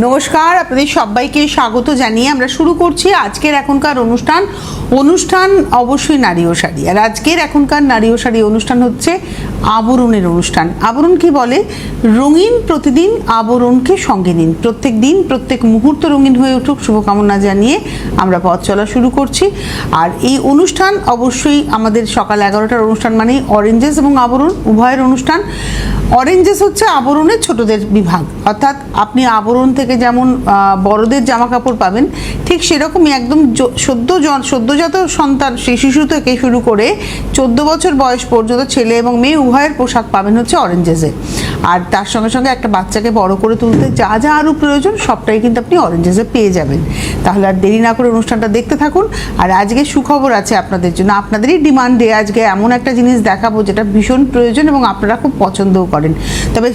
নমস্কার, আপনাদের সবাইকে স্বাগত জানিয়ে আমরা শুরু করছি আজকের এখনকার অনুষ্ঠান অবশ্যই নারী ও শাড়ি। আর আজকের এখনকার নারী ও শাড়ি অনুষ্ঠান হচ্ছে আবরণের অনুষ্ঠান। আবরণ কি বলে? রঙিন প্রতিদিন আবরণকে সঙ্গে নিন, প্রত্যেক দিন প্রত্যেক মুহূর্ত রঙিন হয়ে উঠুক শুভকামনা জানিয়ে আমরা পথ চলা শুরু করছি। আর এই অনুষ্ঠান অবশ্যই আমাদের সকাল 11টার অনুষ্ঠান, মানে অরেঞ্জেস এবং আবরণ উভয়ের অনুষ্ঠান। অরেঞ্জেস হচ্ছে আবরণের ছোটদের বিভাগ, অর্থাৎ আপনি আবরণ থেকে যেমন বড়দের জামা কাপড় পাবেন, ঠিক সেরকমই একদম সদ্যজাত সন্তান শিশু থেকে শুরু করে 14 বছর বয়স পর্যন্ত ছেলে এবং মেয়ে উভয়ের পোশাক পাবেন হচ্ছে অরেঞ্জেসে। আর তার সঙ্গে সঙ্গে একটা বাচ্চাকে বড় করে তুলতে যা যা আরও প্রয়োজন সবটাই কিন্তু আপনি অরেঞ্জেসে পেয়ে যাবেন। তাহলে আর দেরি না করে অনুষ্ঠানটা দেখতে থাকুন। আর আজকে সুখবর আছে আপনাদের জন্য, আপনাদেরই ডিমান্ডে আজকে এমন একটা জিনিস দেখাবো যেটা ভীষণ প্রয়োজন এবং আপনারা খুব পছন্দও করেন। তবে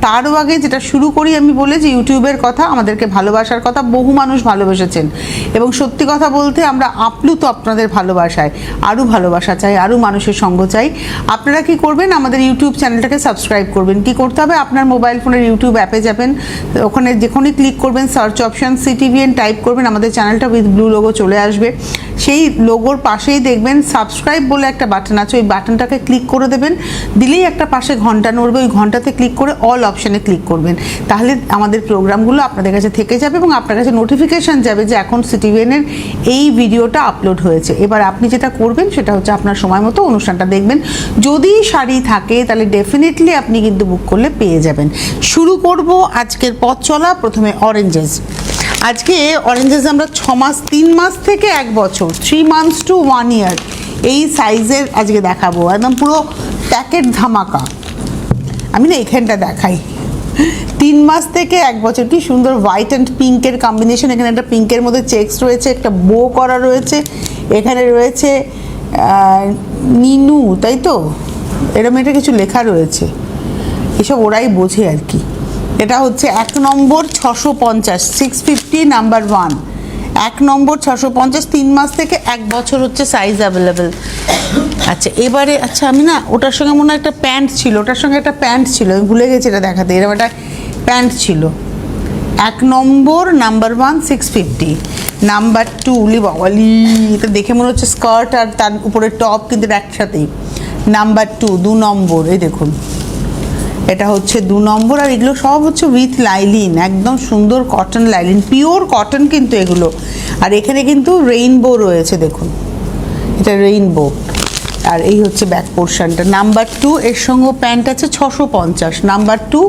তারও আগে যেটা শুরু করি, আমি বলেছি ইউটিউবের কথা, আমাদেরকে ভালোবাসার কথা, বহু মানুষ ভালোবেসেছেন এবং সত্যি কথা বলতে আমরা আপ্লুত আপনাদের ভালোবাসায়। আরও ভালোবাসা চাই, আরও মানুষের সঙ্গ চাই। আপনারা কি করবেন? আমাদের ইউটিউব চ্যানেলটাকে সাবস্ক্রাইব করবেন। কি করতে হবে? আপনার মোবাইল ফোনের ইউটিউব অ্যাপে যাবেন, ওখানে যেখানে ক্লিক করবেন সার্চ অপশন CTVN টাইপ করবেন, আমাদের চ্যানেলটা উইথ ব্লু লোগো চলে আসবে। সেই লোগোর পাশেই দেখবেন সাবস্ক্রাইব বলে একটা বাটন আছে, ওই বাটনটাকে ক্লিক করে দেবেন। দিলেই একটা পাশে ঘন্টা নড়বে, ওই ঘন্টাতে ক্লিক করে অল অপশানে ক্লিক করবেন। তাহলে আমাদের প্রোগ্রামগুলো আপনাদের কাছে থেকে যাবে এবং আপনার কাছে নোটিফিকেশান যাবে যে এখন CTVN-এর এই ভিডিওটা আপলোড হয়েছে। এবার আপনি যেটা করবেন সেটা হচ্ছে আপনার সময় মতো অনুষ্ঠানটা দেখবেন। যদি শাড়ি থাকে তাহলে ডেফিনেটলি আপনি কিন্তু বুক করলে পেয়ে যাবেন। শুরু করব আজকের পথ চলা প্রথমে অরেঞ্জেস। আজকে অরেঞ্জেস আমরা 6 মাস, 3 মাস থেকে 1 বছর, 3 months to 1 year এই সাইজের আজকে দেখাবো। একদম পুরো প্যাকেট ধামাকা। আমি না এখানটা দেখাই, 3 মাস থেকে 1 বছর। কি সুন্দর হোয়াইট অ্যান্ড পিঙ্কের কম্বিনেশন। এখানে একটা পিঙ্কের মধ্যে চেকস রয়েছে, একটা বো করা রয়েছে, এখানে রয়েছে নিনু, তাই তো এরকম একটা কিছু লেখা রয়েছে। এসব ওরাই বোঝে আর কি। এটা হচ্ছে 1 নম্বর 650, 650 নাম্বার 1, 1 নম্বর 650, 3 মাস থেকে 1 বছর হচ্ছে সাইজ অ্যাভেলেবেল। আচ্ছা এবারে, আচ্ছা আমি না ওটার সঙ্গে মনে হয় একটা প্যান্ট ছিল, ওটার সঙ্গে একটা প্যান্ট ছিল, আমি ভুলে গেছি এটা দেখাতে। এরকম একটা প্যান্ট ছিল। 1 নম্বর নাম্বার 1 650, নাম্বার 2 বাবালি, এটা দেখে মনে হচ্ছে স্কার্ট আর তার উপরে টপ কিন্তু একসাথেই। নাম্বার 2 2 নম্বর, এই দেখুন এটা হচ্ছে 2 নম্বর। আর এগুলো সব হচ্ছে উইথ লাইলিন, একদম সুন্দর কটন লাইলিন, পিওর কটন কিন্তু এগুলো। আর এখানে কিন্তু রেইনবো রয়েছে, দেখুন এটা রেইনবো। আর এই হচ্ছে ব্যাক পোর্শনটা। নাম্বার 2 এর সঙ্গে প্যান্ট আছে 650, নাম্বার 2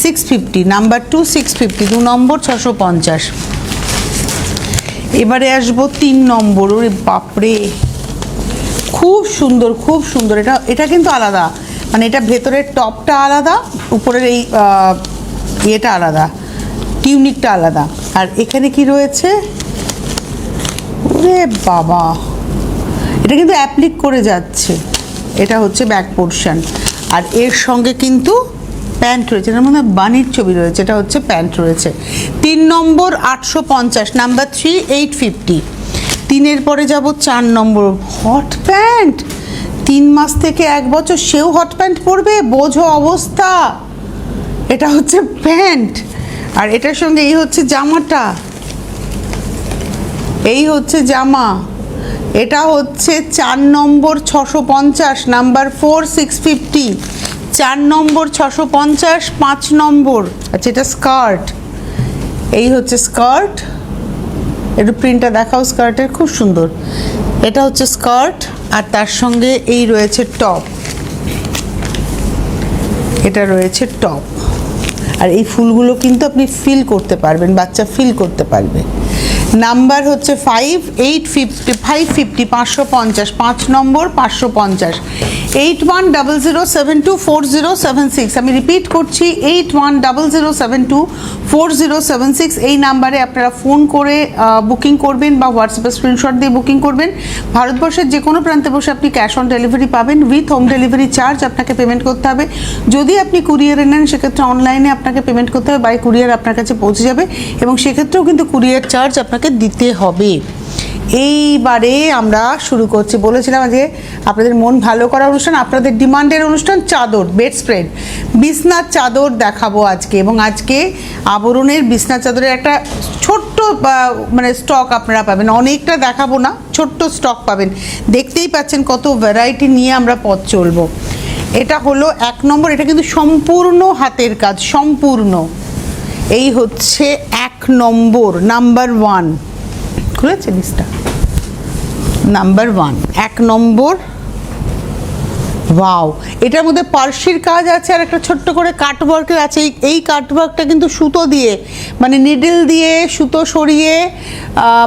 650, নাম্বার 2 650, 2 নম্বর 650। এবারে আসবো 3 নম্বর। ওরে বাপরে, খুব সুন্দর খুব সুন্দর। এটা কিন্তু আলাদা, মানে এটা ভেতরের টপটা আলাদা, উপরের এই ইয়েটা আলাদা, টিউনিকটা আলাদা। আর এখানে কি রয়েছে? ওরে বাবা, এটা কিন্তু অ্যাপ্লিক করে যাচ্ছে। এটা হচ্ছে ব্যাক পোর্শন। আর এর সঙ্গে কিন্তু প্যান্ট রয়েছে, এটার মধ্যে বানির ছবি রয়েছে, এটা হচ্ছে প্যান্ট রয়েছে। 3 নম্বর 850, নাম্বার 3 850। 3-এর পরে যাব 4 নম্বর, হট প্যান্ট। 3 মাস থেকে 1 বছর সেও হট প্যান্ট পরবে, বোঝো অবস্থা। এটা হচ্ছে প্যান্ট। আর এটার সঙ্গে এই হচ্ছে জামাটা, এই হচ্ছে জামা। এটা হচ্ছে 4 নম্বর 650, নাম্বার 4 650, 4 নম্বর 650, 5 নম্বর। আচ্ছা এটা স্কার্ট, এই হচ্ছে স্কার্ট। একটু প্রিন্টটা দেখাও স্কার্টের, খুব সুন্দর। এটা হচ্ছে স্কার্ট আর তার সঙ্গে এই রয়েছে টপ, এটা রয়েছে টপ। আর এই ফুলগুলো কিন্তু আপনি ফিল করতে পারবেন, বাচ্চা ফিল করতে পারবে। নাম্বার হচ্ছে 5 850, 550 550, 5 নম্বর 550। 8100724076। আমি রিপিট করছি, 8100724076। এই নাম্বারে আপনারা ফোন করে বুকিং করবেন বা হোয়াটসঅ্যাপে স্ক্রিনশট দিয়ে বুকিং করবেন। ভারতবর্ষের যে কোনো প্রান্তে বসে আপনি ক্যাশ অন ডেলিভারি পাবেন, উইথ হোম ডেলিভারি চার্জ আপনাকে পেমেন্ট করতে হবে। যদি আপনি কুরিয়ারে নেন সেক্ষেত্রে অনলাইনে আপনাকে পেমেন্ট করতে হবে, বাই কুরিয়ার আপনার কাছে পৌঁছে যাবে এবং সেক্ষেত্রেও কিন্তু কুরিয়ার চার্জ আপনাকে দিতে হবে। এইবারে আমরা শুরু করছি। বলেছিলাম যে আপনাদের মন ভালো করা অনুষ্ঠান, আপনাদের ডিমান্ডের অনুষ্ঠান, চাদর, বেড স্প্রেড, বিছনার চাদর দেখাবো আজকে। এবং আজকে আবরণের বিছনার চাদরের একটা ছোট্ট মানে স্টক আপনারা পাবেন, অনেকটা দেখাবো না, ছোট্ট স্টক পাবেন। দেখতেই পাচ্ছেন কত ভ্যারাইটি নিয়ে আমরা পথ চলবো। এটা হলো 1 নম্বর, এটা কিন্তু সম্পূর্ণ হাতের কাজ, সম্পূর্ণ। এই হচ্ছে 1 নম্বর, নাম্বার 1, খুলেছে লিস্টটা, নাম্বার 1, 1 নম্বর। ওয়াও, এটার মধ্যে পার্সির কাজ আছে আর একটা ছোট্ট করে কাটওয়ার্কের আছে। এই কাটওয়ার্কটা কিন্তু সুতো দিয়ে, মানে নিডল দিয়ে সুতো সরিয়ে,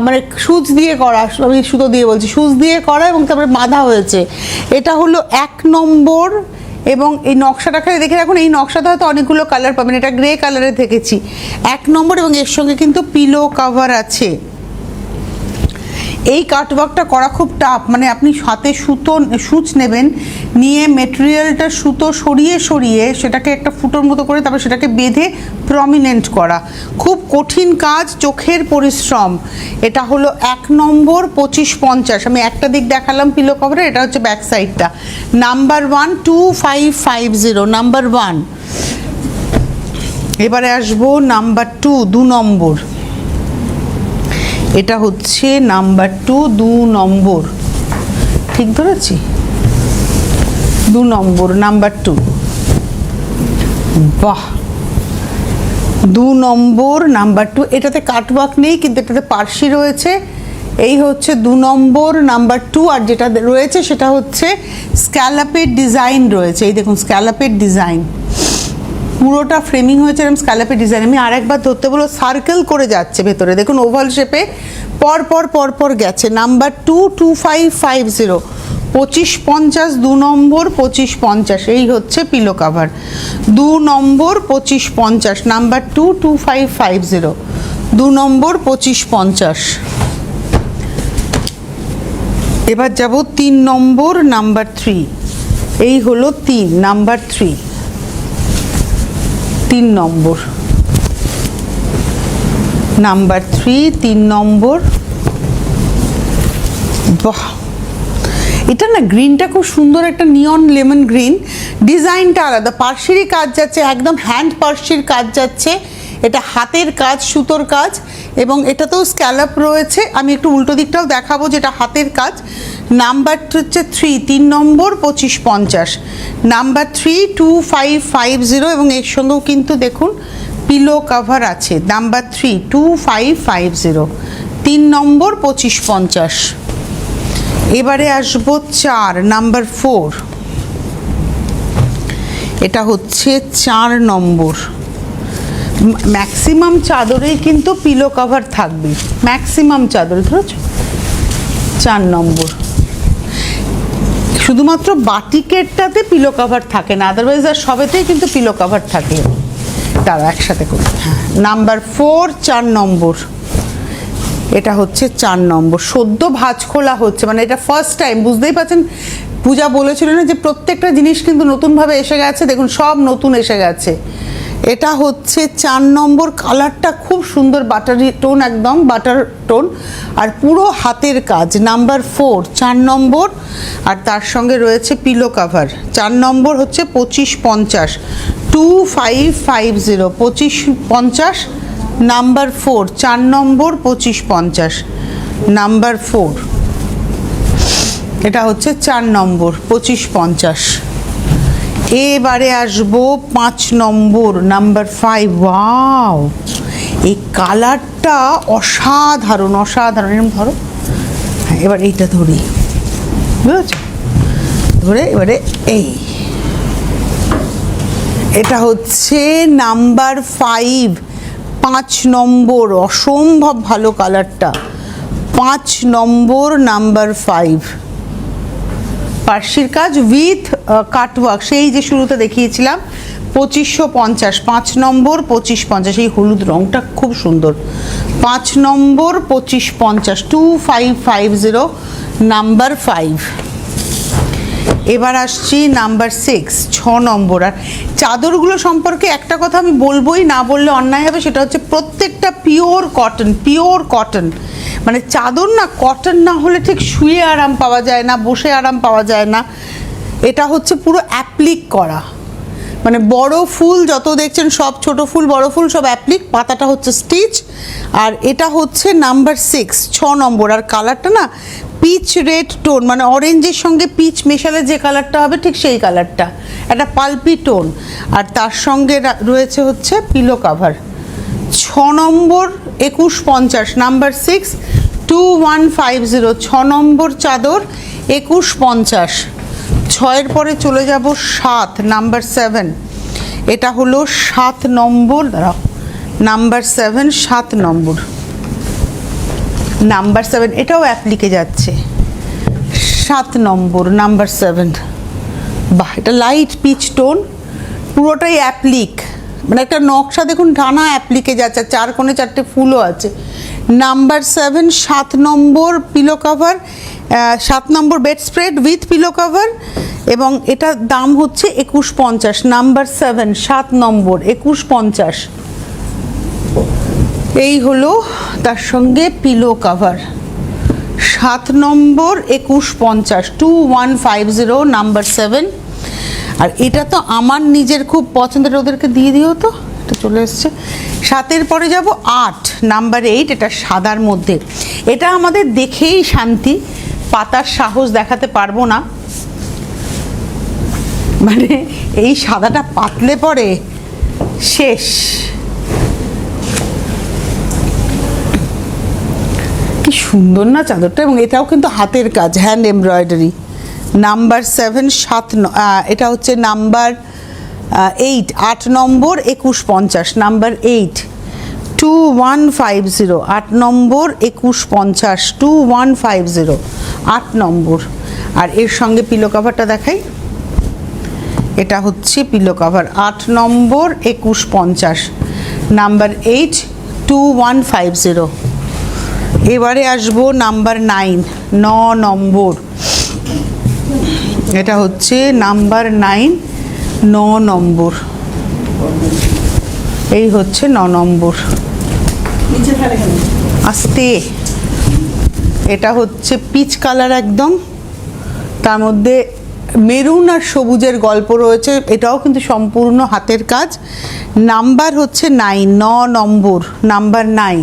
মানে সুচ দিয়ে করা, আমি সুতো দিয়ে বলছি, সুচ দিয়ে করা এবং তারপরে বাঁধা হয়েছে। এটা হলো 1 নম্বর। এবং এই নকশাটাকে দেখে রাখুন, এই নকশাটা হয়তো অনেকগুলো কালার পাবেন, এটা গ্রে কালারে দেখেছি। 1 নম্বর এবং এর সঙ্গে কিন্তু পিলো কভার আছে। এই কাটওয়ার্কটা করা খুব টাফ, মানে আপনি হাতে সূচ নেবেন, নিয়ে মেটেরিয়ালটা সুতো সরিয়ে সরিয়ে সেটাকে একটা ফুটোর মতো করে তারপর সেটাকে বেঁধে প্রমিনেন্ট করা, খুব কঠিন কাজ, চোখের পরিশ্রম। এটা হলো 1 নম্বর, 2550। আমি একটা দিক দেখালাম পিলো কভারে, এটা হচ্ছে ব্যাক সাইডটা। Number 1, 2550, number 1। এবারে আসবো নাম্বার 2, 2 নম্বর। এটা হচ্ছে নাম্বার 2, 2 নম্বর, ঠিক ধরেছি? 2 নম্বর, নাম্বার 2। বাহ, 2 নম্বর, নাম্বার 2। এটাতে কাটওয়ার্ক নেই কিন্তু এটাতে পার্সি রয়েছে। এই হচ্ছে 2 নম্বর, নাম্বার 2। আর যেটা রয়েছে সেটা হচ্ছে স্ক্যালাপের ডিজাইন রয়েছে। এই দেখুন স্ক্যালাপের ডিজাইন, পুরোটা ফ্রেমিং হয়েছে এরকম স্ক্যালাপের ডিজাইন। আমি আরেকবার ধরতে বলবো, সার্কেল করে যাচ্ছে ভেতরে, দেখুন ওভাল শেপে পর পর পর পর গেছে। নাম্বার 2, 2550, 2550, 2 নম্বর, 2550। এই হচ্ছে পিলো কাভার, 2 নম্বর, 2550, নাম্বার 2, 2550, 2 নম্বর, 2550। এবার যাব 3 নম্বর, নাম্বার 3। এই হলো 3, নাম্বার 3, 3 নম্বর, নাম্বার 3, 3 নম্বর। বাহ, এটা না গ্রিনটা খুব সুন্দর, একটা নিয়ন লেমন গ্রিন, ডিজাইনটা আলাদা, পার্সিরই কাজ যাচ্ছে, একদম হ্যান্ড পার্সির কাজ যাচ্ছে। এটা হাতের কাজ, সুতোর কাজ, এবং এটাতেও স্ক্যালাপ রয়েছে। আমি একটু উল্টো দিকটাও দেখাবো যেটা হাতের কাজ। নাম্বার হচ্ছে 3, 3 নম্বর, 2550, নাম্বার 3, 2550। এবং এর সঙ্গেও কিন্তু দেখুন পিলো কাভার আছে। নাম্বার 3, 2550, 3 নম্বর, 2550। এবারে আসবো 4, নাম্বার 4। এটা হচ্ছে 4 নম্বর। ম্যাক্সিমাম চাদরেই কিন্তু পিলো কাভার থাকবে, ম্যাক্সিমাম চাদরে, ধরেছ? 4 নম্বর। শুধুমাত্র বাটিকেরটাতে পিলো কাভার থাকে না, আদারওয়াইজ আর সবেতেই কিন্তু পিলো কাভার থাকে। তারা একসাথে করে, হ্যাঁ, নাম্বার 4, 4 নম্বর। এটা হচ্ছে 4 নম্বর, সদ্য ভাঁজ খোলা হচ্ছে, মানে এটা ফার্স্ট টাইম। বুঝতেই পারছেন, পূজা বলেছিল না যে প্রত্যেকটা জিনিস কিন্তু নতুনভাবে এসে গেছে, দেখুন সব নতুন এসে গেছে। এটা হচ্ছে 4 নম্বর, কালারটা খুব সুন্দর, বাটারি টোন, একদম বাটার টোন, আর পুরো হাতের কাজ। নাম্বার 4, 4 নম্বর, আর তার সঙ্গে রয়েছে পিলো কাভার। 4 নম্বর হচ্ছে 2550, 2550, 2550, নাম্বার 4, 4 নম্বর, 2550, নাম্বার 4। এটা হচ্ছে 4 নম্বর, 2550। এবারে আসবো 5 নম্বর, নাম্বার 5। ওয়াও, এই কালারটা অসাধারণ, অসাধারণ। এরকম ধরো, হ্যাঁ, এবার এইটা ধরি, বুঝেছ? ধরে এবারে এই, এটা হচ্ছে নাম্বার 5, 5 নম্বর, অসম্ভব ভালো কালারটা। 5 নম্বর, নাম্বার 5, পার্সির কাজ উইথ কাটওয়ার্ক, সেই যে শুরুতে দেখিয়েছিলাম। 2550, 5 নম্বর, 2550। এই হলুদ রঙটা খুব সুন্দর। 5 নম্বর, 2550, 2550, নাম্বার 5। এবার আসছি নাম্বার 6, 6 নম্বর। আর চাদরগুলো সম্পর্কে একটা কথা আমি বলবোই, না বললে অন্যায় হবে, সেটা হচ্ছে প্রত্যেকটা পিওর কটন, পিওর কটন। মানে চাদর না কটন না হলে ঠিক শুয়ে আরাম পাওয়া যায় না, বসে আরাম পাওয়া যায় না। এটা হচ্ছে পুরো অ্যাপ্লিক করা, মানে বড় ফুল যত দেখছেন সব, ছোট ফুল বড় ফুল সব অ্যাপ্লিক, পাতাটা হচ্ছে স্টিচ। আর এটা হচ্ছে নাম্বার 6, 6 নম্বর। আর কালারটা না পিচ রেড টোন, মানে অরেঞ্জের সঙ্গে পিচ মেশালে যে কালারটা হবে ঠিক সেই কালারটা, একটা পালপি টোন। আর তার সঙ্গে রয়েছে হচ্ছে পিলো কাভার। 6 নম্বর 2150, নাম্বার 6, 2150, 6 নম্বর চাদর 2150। 6-এর পরে চলে যাব 7, নাম্বার 7। এটা হলো 7 নম্বর, দাঁড়াও, নাম্বার 7, 7 নম্বর, নাম্বার 7। এটাও অ্যাপ্লিকে যাচ্ছে, 7 নম্বর, নাম্বার 7। বাহ, এটা লাইট পিচ টোন, পুরোটাই অ্যাপ্লিক, মানে একটা নকশা দেখুন, টানা অ্যাপ্লিকে যাচ্ছে, 4 কোণে 4টে ফুলও আছে। Number 7, 7 number pillow cover, 7 number bed spread with pillow cover, এবং এটার দাম হচ্ছে 2150। নাম্বার 7, 7 নম্বর 2150। এই হলো তার সঙ্গে পিলো কাভার, 7 নম্বর 2150, 2150, নাম্বার 7। আর এটা তো আমার নিজের খুব পছন্দের, ওদেরকে দিয়ে দিও তো, এটা চলে এসছে। 7-এর পরে যাব 8, নাম্বার 8। এটা সাদার মধ্যে, এটা আমাদের দেখেই শান্তি, পাতার সাহস দেখাতে পারবো না, মানে এই সাদাটা পাতলে পরে শেষ। কি সুন্দর না চাদরটা, এবং এটাও কিন্তু হাতের কাজ, হ্যান্ড এমব্রয়ডারি। নাম্বার 7, 7, এটা হচ্ছে নাম্বার 8, 8 নম্বর 2150, নাম্বার 8, 2150, 8 নম্বর 2150, 2150, 8 নম্বর। আর এর সঙ্গে পিলো কাভারটা দেখাই, এটা হচ্ছে পিলো কাভার, 8 নম্বর 2150, নাম্বার 8, 2150। এবারে আসবো নাম্বার 9, 9 নম্বর। এটা হচ্ছে নাম্বার 9, 9 নম্বর। এই হচ্ছে 9 নম্বর, আস্তে। এটা হচ্ছে পিচ কালার একদম, তার মধ্যে মেরুন আর সবুজের গল্প রয়েছে, এটাও কিন্তু সম্পূর্ণ হাতের কাজ। নাম্বার হচ্ছে 9, 9 নম্বর, নাম্বার 9,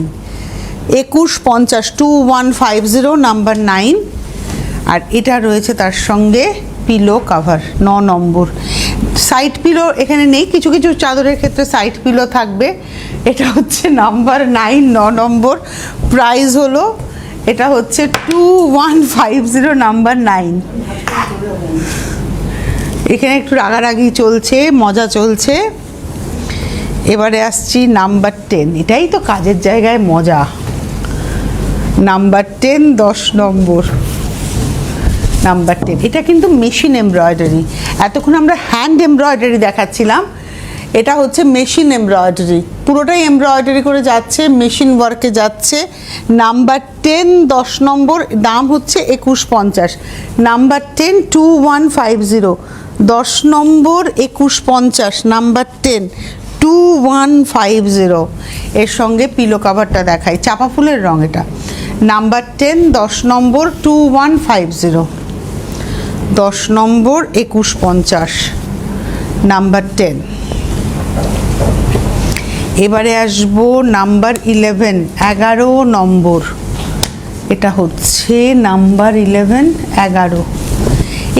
2150, 2150, নাম্বার 9। আর এটা রয়েছে তার সঙ্গে পিলো কাভার, 9 নম্বর। সাইড পিলো এখানে নেই, কিছু কিছু চাদরের ক্ষেত্রে সাইড পিলো থাকবে। এটা হচ্ছে নাম্বার 9, 9 নম্বর। প্রাইস হলো, এটা হচ্ছে 2150, নাম্বার 9। এখানে একটু রাগারাগি চলছে, মজা চলছে। এবারে আসছি নাম্বার 10, এটাই তো কাজের জায়গায় মজা। নাম্বার 10, 10 নম্বর, নাম্বার 10। এটা কিন্তু মেশিন এমব্রয়ডারি, এতক্ষণ আমরা হ্যান্ড এমব্রয়ডারি দেখাচ্ছিলাম, এটা হচ্ছে মেশিন এমব্রয়ডারি, পুরোটাই এমব্রয়ডারি করে যাচ্ছে, মেশিন ওয়ার্কে যাচ্ছে। নাম্বার 10, 10 নম্বর, দাম হচ্ছে 2150। নাম্বার 10, 2150, 10 নম্বর 2150, নাম্বার 10, 2150। এর সঙ্গে পিলো কাভারটা দেখাই, চাপা ফুলের রং এটা। নাম্বার 10, 10 নম্বর, 2150, 10 নম্বর 2150, নাম্বার 10। এবারে আসবো নাম্বার 11, 11 নম্বর। এটা হচ্ছে নাম্বার 11, 11।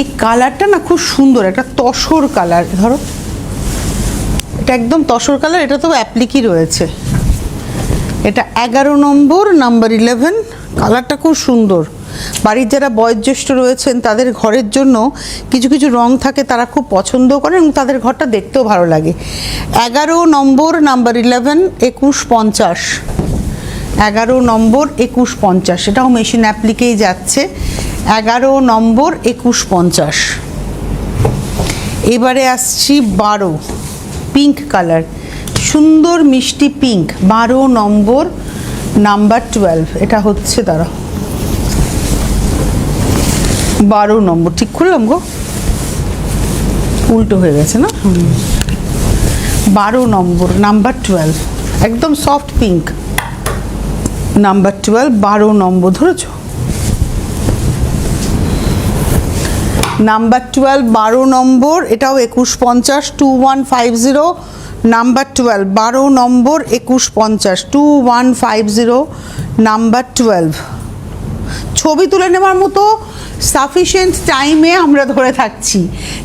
এই কালারটা না খুব সুন্দর, একটা তসর কালার, ধরো এটা একদম তসর কালার, এটা তো অ্যাপ্লিকই রয়েছে। এটা 11 নম্বর, নাম্বার 11। কালারটা খুব সুন্দর, বাড়ির যারা বয়োজ্যেষ্ঠ রয়েছেন তাদের ঘরের জন্য কিছু কিছু রং থাকে, তারা খুব পছন্দ করেন এবং তাদের ঘরটা দেখতেও ভালো লাগে। 11 নম্বর, নাম্বার 11, 2150, 11 নম্বর 2150। এটাও মেশিন অ্যাপ্লিকেই যাচ্ছে, 11 নম্বর 2150। এবারে আসছি 12, পিঙ্ক কালার, সুন্দর মিষ্টি পিঙ্ক, 12 নম্বর, নাম্বার 12। এটা হচ্ছে, দাঁড়া, 12 নম্বর, ঠিক করলাম গো, উল্টো হয়ে গেছে না। 12 নম্বর, নাম্বার 12, একদম সফট পিঙ্ক, নাম্বার 12, 12 নম্বর ধরেছো? নাম্বার 12, 12 নম্বর, এটাও 2150, 2150, নাম্বার 12, 12 নম্বর, 2150, 2150, নাম্বার 12। ছবি তুলে নেওয়ার মতো সাফিসিয়েন্ট টাইমে আমরা ধরে থাকছি,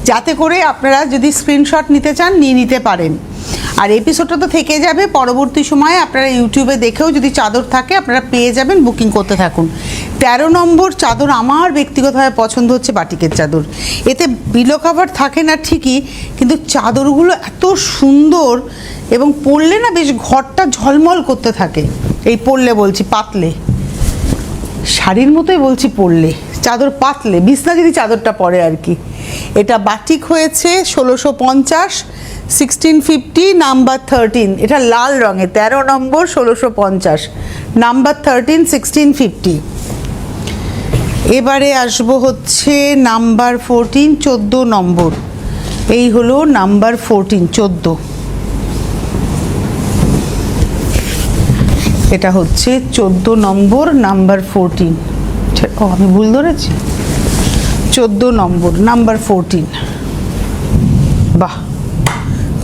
যাতে করে আপনারা যদি স্ক্রিনশট নিতে চান নিয়ে নিতে পারেন। আর এপিসোডটা তো থেকে যাবে, পরবর্তী সময়ে আপনারা ইউটিউবে দেখেও যদি চাদর থাকে আপনারা পেয়ে যাবেন, বুকিং করতে থাকুন। 13 নম্বর চাদর আমার ব্যক্তিগতভাবে পছন্দ হচ্ছে বাটিকের চাদর। এতে পিলো কভার থাকে না ঠিকই, কিন্তু চাদরগুলো এত সুন্দর এবং পরলে না বেশ ঘরটা ঝলমল করতে থাকে। এই পরলে বলছি, পাতলে, শাড়ির মতোই বলছি পরলে, চাদর পাতলে, বিছনা যদি চাদরটা পরে আর কি। এটা বাটিক হয়েছে 1650, 1650, নাম্বার 13, এটা লাল রঙে, 13 নম্বর, 1650, নাম্বার 13, 1650। এবারে আসবো হচ্ছে নাম্বার 14, 14 নম্বর, এই হলো নাম্বার 14, 14। এটা হচ্ছে 14 নম্বর, নাম্বার 14। ও আমি ভুল ধরেছি, 14 নম্বর, নাম্বার 14। বাহ,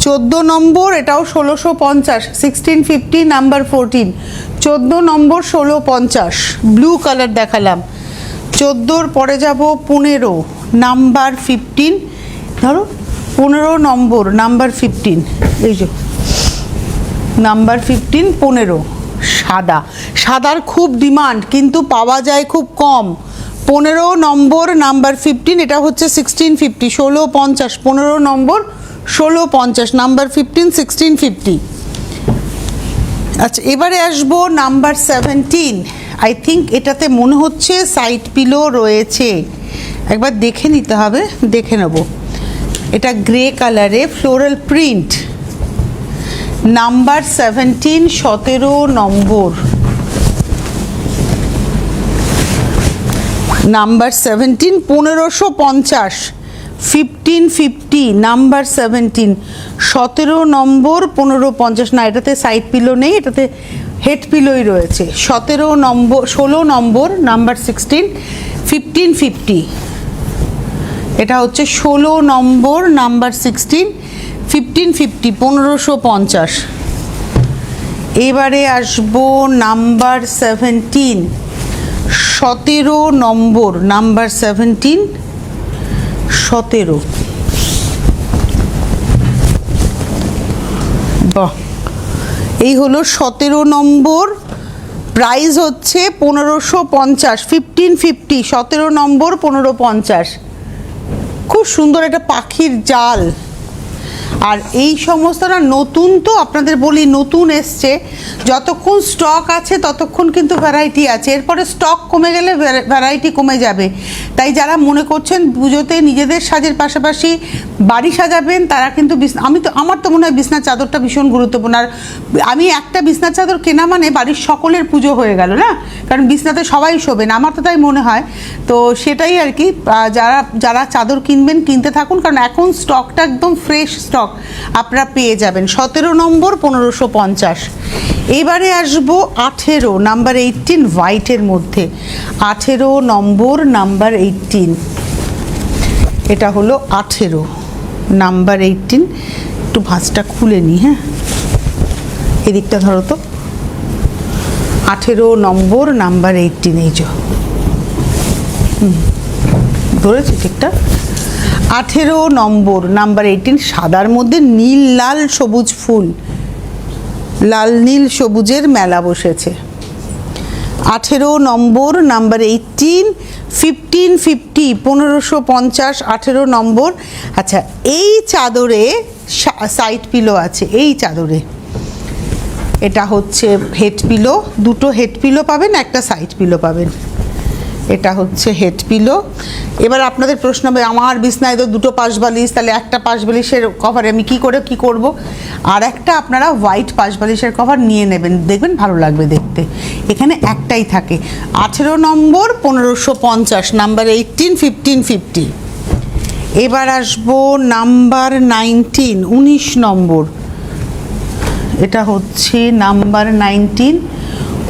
14 নম্বর, এটাও 1650, 1650, নাম্বার 14, 14 নম্বর, 1650, ব্লু কালার দেখালাম। 14-র পরে যাব 15, নাম্বার 15, ধরো 15 নম্বর, নাম্বার 15, এই যে নাম্বার 15, 15, সাদা, সাদার খুব ডিমান্ড কিন্তু পাওয়া যায় খুব কম। 15 নম্বর, নাম্বার 15, এটা হচ্ছে 1650, 1650, 15 নম্বর, 1650, নাম্বার 15, 1650। আচ্ছা, এবারে আসবো নাম্বার 17। আই থিঙ্ক এটাতে মনে হচ্ছে সাইড পিলো রয়েছে, একবার দেখে নিতে হবে, দেখে নেব। এটা গ্রে কালারে ফ্লোরাল প্রিন্ট, নাম্বার 17, 17 নম্বর, নাম্বার 17, 1550, 1550, নাম্বার 17, 17 নম্বর, 1550। না, এটাতে সাইড পিলো নেই, এটাতে হেড পিলোই রয়েছে। 17 নম্বর, 16 নম্বর, নাম্বার 16, 1550। এটা হচ্ছে 16 নম্বর, নাম্বার 16, 1550, 1550। এবারে আসবো নাম্বার 17, 17 নম্বর, নাম্বার 17, 17। বাহ, এই হলো 17 নম্বর, প্রাইস হচ্ছে 1550, 1550, 17 নম্বর, 1550। খুব সুন্দর একটা পাখির জাল। আর এই সমস্ত না নতুন, তো আপনাদের বলি নতুন এসছে, যতক্ষণ স্টক আছে ততক্ষণ কিন্তু ভ্যারাইটি আছে, এরপরে স্টক কমে গেলে ভ্যারাইটি কমে যাবে। তাই যারা মনে করছেন পুজোতে নিজেদের সাজের পাশাপাশি বাড়ি সাজাবেন, তারা কিন্তু আমার তো মনে হয় বিছনার চাদরটা ভীষণ গুরুত্বপূর্ণ। আর আমি একটা বিছনার চাদর কেনা মানে বাড়ির সকলের পুজো হয়ে গেল না, কারণ বিছনাতে সবাই শোবেন, আমার তো তাই মনে হয়। তো সেটাই আর কি, যারা চাদর কিনবেন কিনতে থাকুন, কারণ এখন স্টকটা একদম ফ্রেশ স্টক আপনারা পেয়ে যাবেন। 17 নম্বর, 1550। এবারে আসবো 18 নাম্বার 18, হোয়াইটের মধ্যে, 18 নম্বর, নাম্বার 18। এটা হলো 18 নাম্বার 18। একটু ভাঁজটা খুলে নিই, হ্যাঁ, এদিকটা ধরো তো। 18 নম্বর, নাম্বার 18, এই যে ধরেছি ঠিকঠাক। 18 নম্বর, নাম্বার 18, সাদার মধ্যে নীল লাল সবুজ ফুল, লাল নীল সবুজের মেলা বসেছে। 18 নম্বর, নাম্বার 18, 1550, 1550, 18 নম্বর। আচ্ছা, এই চাদরে সাইড পিলো আছে, এই চাদরে এটা হচ্ছে হেড পিলো, দুটো হেড পিলো পাবেন, একটা সাইড পিলো পাবেন। এটা হচ্ছে হেড পিলো। এবার আপনাদের প্রশ্ন হবে, আমার বিছনায় তো দুটো পাশ বালিশ, তাহলে একটা পাশ বালিশের কভারে আমি কি করব? আর একটা আপনারা হোয়াইট পাশ বালিশের কভার নিয়ে নেবেন, দেখবেন ভালো লাগবে দেখতে। এখানে একটাই থাকে। 18 নম্বর, 1550, নাম্বার 18, 1550। এবার আসবো নাম্বার 19, 19 নম্বর। এটা হচ্ছে নাম্বার 19,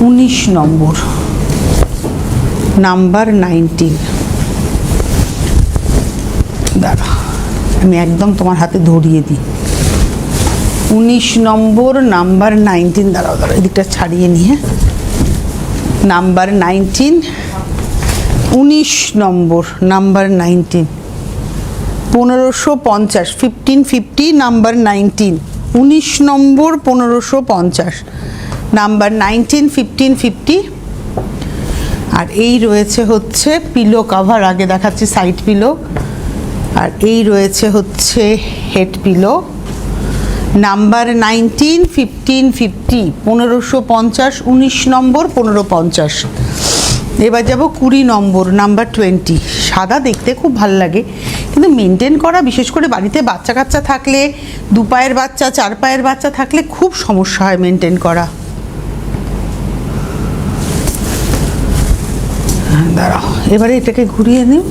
19 নম্বর। নাম্বার 19, দাঁড়া আমি একদম তোমার হাতে ধরিয়ে দিই। 19 নম্বর, নাম্বার 19। দাঁড়াও দাঁড়াও, এদিকটা ছাড়িয়ে নিয়ে। নাম্বার 19, 19 নম্বর, নাম্বার 19, 1550, 1550, নাম্বার 19, 19 নম্বর, 1550, নাম্বার 19, 1550। আর এই রয়েছে হচ্ছে পিলো কাভার, আগে দেখাচ্ছি সাইড পিলো। আর এই রয়েছে হচ্ছে হেড পিলো। নাম্বার 19, 1550, 1550, 19 নম্বর, 1550। এবার যাব 20 নম্বর, নাম্বার 20। সাদা দেখতে খুব ভালো লাগে, কিন্তু মেনটেন করা, বিশেষ করে বাড়িতে বাচ্চা কাচ্চা থাকলে, 2 পায়ের বাচ্চা 4 পায়ের বাচ্চা থাকলে খুব সমস্যা হয় মেনটেন করা। দাঁড়াও, এবারে এটাকে ঘুরিয়ে নিও।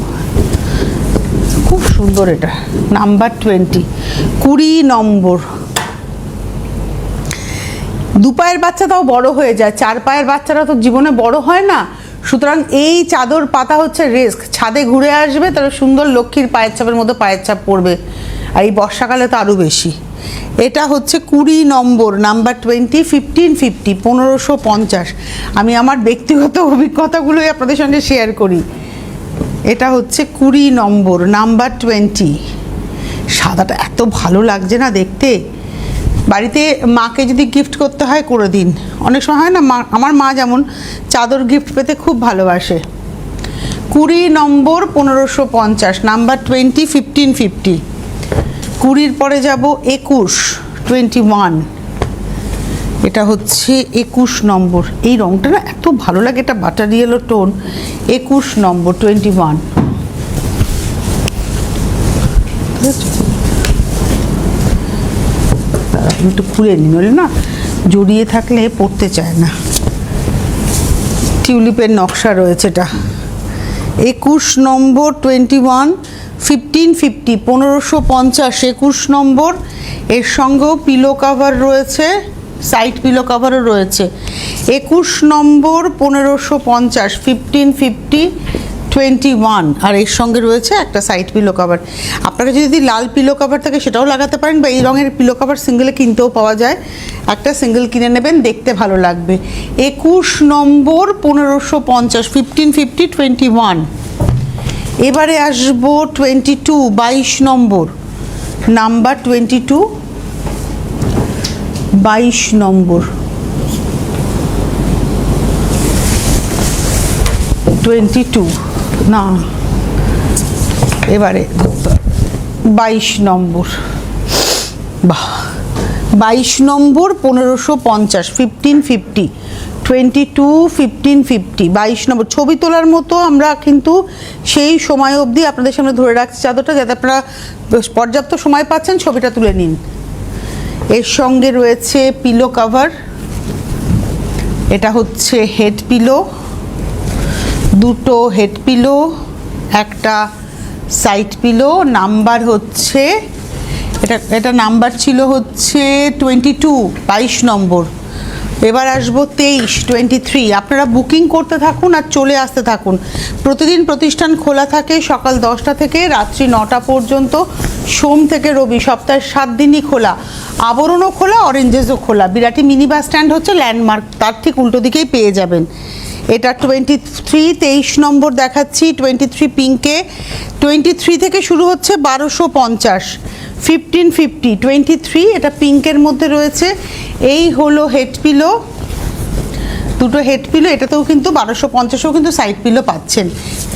খুব সুন্দর এটা, নাম্বার 20, 20 নম্বর। 2 পায়ের বাচ্চা তাও বড় হয়ে যায়, 4 পায়ের বাচ্চারা তো জীবনে বড় হয় না। সুতরাং এই চাদর পাতা হচ্ছে রিস্ক। ছাদে ঘুরে আসবে, তাহলে সুন্দর লক্ষ্মীর পায়ের ছাপের মতো পায়ের ছাপ পড়বে, আর এই বর্ষাকালে তো আরও বেশি। এটা হচ্ছে 20 নম্বর, নাম্বার 20, 1550, 1550। আমি আমার ব্যক্তিগত অভিজ্ঞতাগুলোই আপনাদের সঙ্গে শেয়ার করি। এটা হচ্ছে 20 নম্বর, নাম্বার 20। সাদাটা এত ভালো লাগছে না দেখতে। বাড়িতে মাকে যদি গিফট করতে হয় করে দিন। অনেক সময় হয় না, আমার মা যেমন চাদর গিফট পেতে খুব ভালোবাসে। 20 নম্বর, 1550, নাম্বার 20, 1550। 20-র পরে যাব 21, 21। এটা হচ্ছে 21 নম্বর। এই রঙটা না এত ভালো লাগে, এটা বাটার ইয়েলো টোন। 21 নম্বর, 21। একটু খুলে নিন, হলে না জড়িয়ে থাকলে পড়তে চায় না। টিউলিপের নকশা রয়েছে এটা। 21 নম্বর, 21, 1550, 1550, 21 নম্বর। এর সঙ্গেও পিলো কাভার রয়েছে, সাইড পিলো কাভারও রয়েছে। 21 নম্বর, 1550, 1550, 21। আর এর সঙ্গে রয়েছে একটা সাইড পিলো কাভার। আপনারা যদি লাল পিলো কাভার থাকে সেটাও লাগাতে পারেন, বা এই রঙের পিলো কাভার সিঙ্গেলে কিনতেও পাওয়া যায়। একটা সিঙ্গেল কিনে নেবেন, দেখতে ভালো লাগবে। 21 নম্বর, 1550, 1550, 21। এবারে আসবো 22, 22 নম্বর, নাম্বার 22, 22 নম্বর, 22 না, এবারে 22 নম্বর। বাহ, 22 নম্বর, 1550, 1550, 22, 1550, 22 নম্বর। ছবি তোলার মতো আমরা কিন্তু সেই সময় অবধি আপনাদের সামনে ধরে রাখছি চাদরটা, যাতে আপনারা পর্যাপ্ত সময় পাচ্ছেন ছবিটা তুলে নিন। এর সঙ্গে রয়েছে পিলো কাভার। এটা হচ্ছে হেড পিলো, 2টো হেড পিলো, একটা সাইড পিলো। নাম্বার হচ্ছে এটা নাম্বার ছিল হচ্ছে 22, 22 নম্বর। এবার আসবো 23, 23। আপনারা বুকিং করতে থাকুন আর চলে আসতে থাকুন। প্রতিদিন প্রতিষ্ঠান খোলা থাকে সকাল 10টা থেকে রাত্রি 9টা পর্যন্ত, সোম থেকে রবি, সপ্তাহে 7 দিনই খোলা। আবরণও খোলা, অরেঞ্জেসও খোলা। বিরাটি মিনি বাস স্ট্যান্ড হচ্ছে ল্যান্ডমার্ক, তার ঠিক উল্টো দিকেই পেয়ে যাবেন। এটা 23, 23 নম্বর দেখাচ্ছি। 23 পিঙ্কে, 23 থেকে শুরু হচ্ছে 1250, 1550, 23। এটা পিঙ্কের মধ্যে রয়েছে। এই হলো হেড পিলো, 2টো হেড পিলো। এটাতেও কিন্তু 1250-ও কিন্তু সাইড পিলো পাচ্ছেন।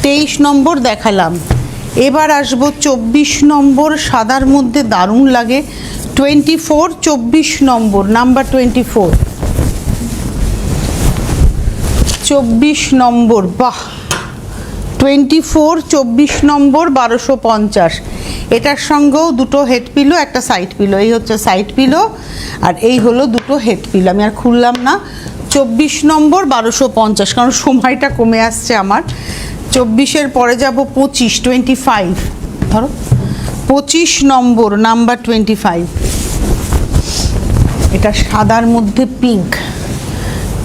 23 নম্বর দেখালাম। এবার আসবো 24 নম্বর, সাদার মধ্যে দারুণ লাগে। 24, 24 নম্বর, নাম্বার 24, 24 নম্বর। বাহ, 24, 24 নম্বর, 1250। এটার সঙ্গেও 2টো হেড পিলো, একটা সাইড পিলো। এই হচ্ছে সাইড পিলো, আর এই হলো 2টো হেড পিলো। আমি আর খুললাম না। 24 নম্বর, 1250, কারণ সময়টা কমে আসছে আমার। 24-এর পরে যাব 25, 25 ধরো, 25 নম্বর নাম্বার 25, এটা সাদার মধ্যে পিঙ্ক।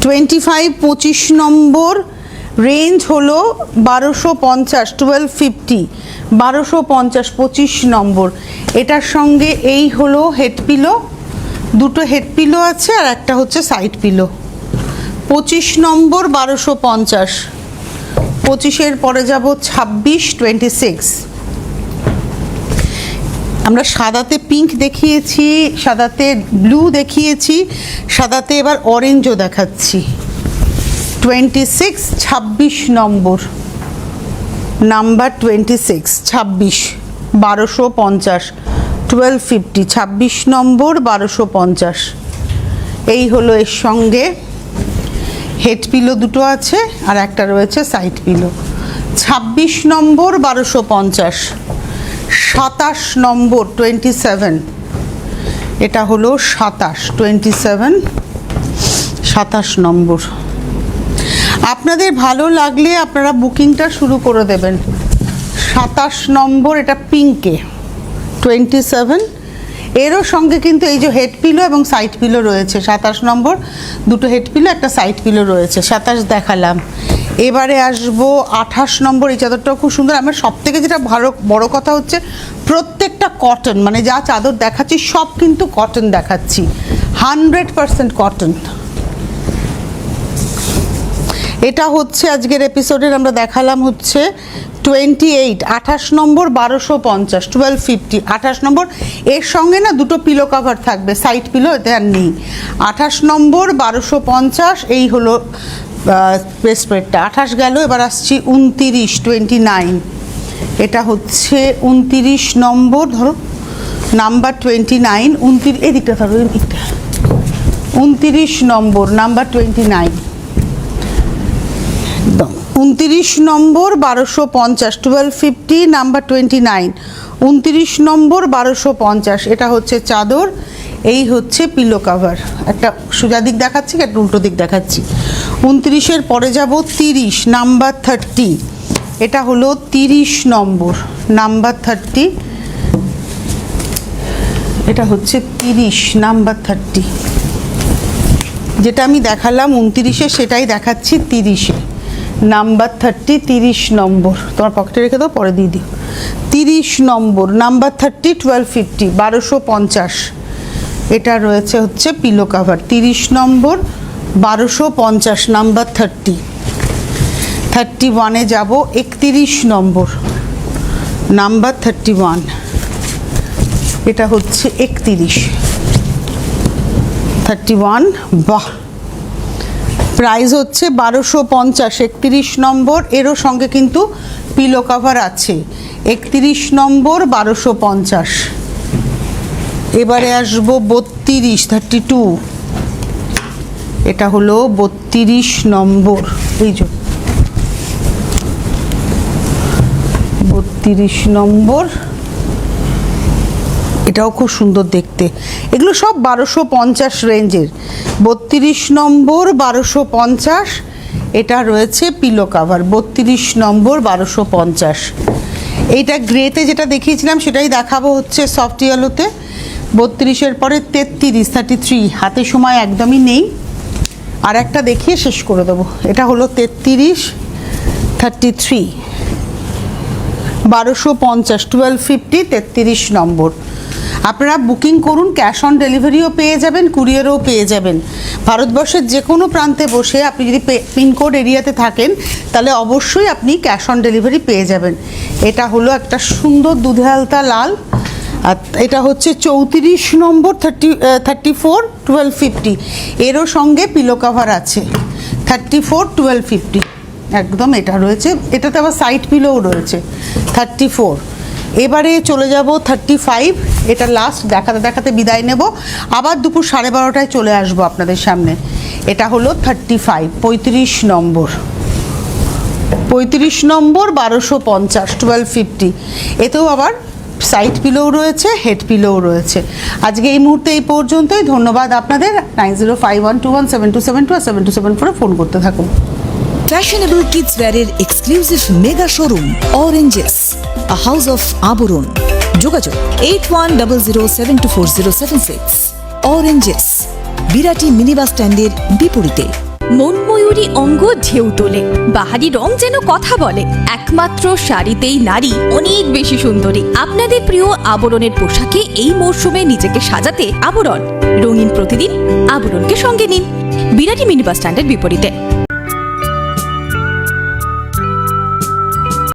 25 25 নম্বর, রেঞ্জ হলো 1250, 1250, 1250, 25 নম্বর। এটার সঙ্গে এই হলো হেড পিলো, দুটো হেড পিলো আছে আর একটা হচ্ছে সাইড পিলো। 25 নম্বর 1250, 25-এর পরে যাব 26, 26। আমরা সাদাতে পিঙ্ক দেখিয়েছি, সাদাতে ব্লু দেখিয়েছি, সাদাতে এবার অরেঞ্জও দেখাচ্ছি। 26, 26 নম্বর নাম্বার 26, 26, 1250, 1250, 26 নম্বর 1250। এই হলো এর সঙ্গে হেড পিলো দুটো আছে আর একটা রয়েছে সাইড পিলো। 26 নম্বর 1250, 27 নম্বর 27, এটা হলো 27, 27, 27 নম্বর। আপনাদের ভালো লাগলে আপনারা বুকিংটা শুরু করে দেবেন। 27 নম্বর, এটা পিঙ্কে, 27। এরও সঙ্গে কিন্তু এই যে হেড পিলো এবং সাইড পিলো রয়েছে। 27 নম্বর, দুটো হেড পিলো একটা সাইড পিলো রয়েছে। 27 দেখালাম। এবারে আসবো 28 নম্বর। এই চাদরটাও খুব সুন্দর। আমার সব থেকে যেটা ভালো বড় কথা হচ্ছে প্রত্যেকটা কটন, মানে যা চাদর দেখাচ্ছি সব কিন্তু কটন দেখাচ্ছি, 100% কটন। এটা হচ্ছে আজকের এপিসোডের আমরা দেখালাম হচ্ছে 28, 28 নম্বর 1250, 1250, 28 নম্বর। এর সঙ্গে না দুটো পিলো কভার থাকবে, সাইড পিলো এতে আর নেই। 28 নম্বর 1250, এই হলো স্প্রেডটা। 28 গেল, এবার আসছি 29, 29। এটা হচ্ছে 29 নম্বর, ধরো নাম্বার 29, 29, এই দিকটা ধরো, এই দিকটা। 29 নম্বর নাম্বার 29, 29 নম্বর 1250, 1250, নাম্বার 29, 29 নম্বর 1250। এটা হচ্ছে চাদর, এই হচ্ছে পিলো কভার। একটা সোজা দিক দেখাচ্ছি, একটা উল্টো দিক দেখাচ্ছি। 29-এর পরে যাব 30, নাম্বার 30। এটা হলো 30 নম্বর নাম্বার 30, এটা হচ্ছে 30 নাম্বার 30। যেটা আমি দেখালাম 29-এ সেটাই দেখাচ্ছি 30-এ, নাম্বার 30, 30 নম্বর। তোমার পকেটে রেখে দাও, পরে দিয়ে দিও। 30 নম্বর নাম্বার 30, 1250, 1250। এটা রয়েছে হচ্ছে পিলো কভার। 30 নম্বর 1250, নাম্বার 30। 31-এ যাব, 31 নম্বর নাম্বার 31। এটা হচ্ছে 31, 31। বাহ, প্রাইস হচ্ছে 1250, 31 নম্বর। এরও সঙ্গে কিন্তু পিলো কভার আছে। 31 নম্বর 1250। এবারে আসবো 32, 32। এটা হলো 32 নম্বর, এই যে 32 নম্বর। এটাও খুব সুন্দর দেখতে। এগুলো সব 1250 রেঞ্জের। 32 নম্বর 1250, এটা রয়েছে পিলো কভার। 32 নম্বর 1250। এইটা গ্রেতে যেটা দেখিয়েছিলাম সেটাই দেখাবো হচ্ছে সফট ইয়েলোতে। 32-এর পরে 33, 33। হাতে সময় একদমই নেই, আর একটা দেখিয়ে শেষ করে দেবো। এটা হলো 33, 33, 1250, 1250, 33 নম্বর। আপনারা বুকিং করুন, ক্যাশ অন ডেলিভারিও পেয়ে যাবেন, কুরিয়ারও পেয়ে যাবেন। ভারতবর্ষের যে কোনো প্রান্তে বসে আপনি যদি পিনকোড এরিয়াতে থাকেন তাহলে অবশ্যই আপনি ক্যাশ অন ডেলিভারি পেয়ে যাবেন। এটা হলো একটা সুন্দর দুধে আলতা লাল, আর এটা হচ্ছে 34 নম্বর, 34, 1250। এরও সঙ্গে পিলো কভার আছে। 34, 1250 একদম এটা রয়েছে। এটাতে আবার সাইড পিলোও রয়েছে। 34। এবারে চলে যাব 35। এটা লাস্ট দেখাতে দেখাতে বিদায় নেব, আবার দুপুর 12:30টায় চলে আসবো আপনাদের সামনে। এটা হলো 35, 35 নম্বর, 35 নম্বর 1250, 1250। এতেও আবার সাইড পিলোও রয়েছে, হেড পিলোও রয়েছে। আজকে এই মুহূর্তে এই পর্যন্তই। ধন্যবাদ আপনাদের। 9051217272 আর 7274 ফোন করতে থাকুন। Fashionable kids wear exclusive mega showroom Oranges, a house of Aburun. যোগাযোগ 8100724076। অরেঞ্জেস, বিরাটি মিনি বাস স্ট্যান্ডের বিপরীতে। মনময়ূরী অঙ্গ ঢেউ তোলে, বাহারি রং যেন কথা বলে। একমাত্র শাড়িতেই নারী অনেক বেশি সুন্দরী। আপনাদের প্রিয় আবরণের পোশাকে এই মরশুমে নিজেকে সাজাতে আবরণ। রঙিন প্রতিদিন আবরণকে সঙ্গে নিন, বিরাটি মিনি বাস স্ট্যান্ডের বিপরীতে।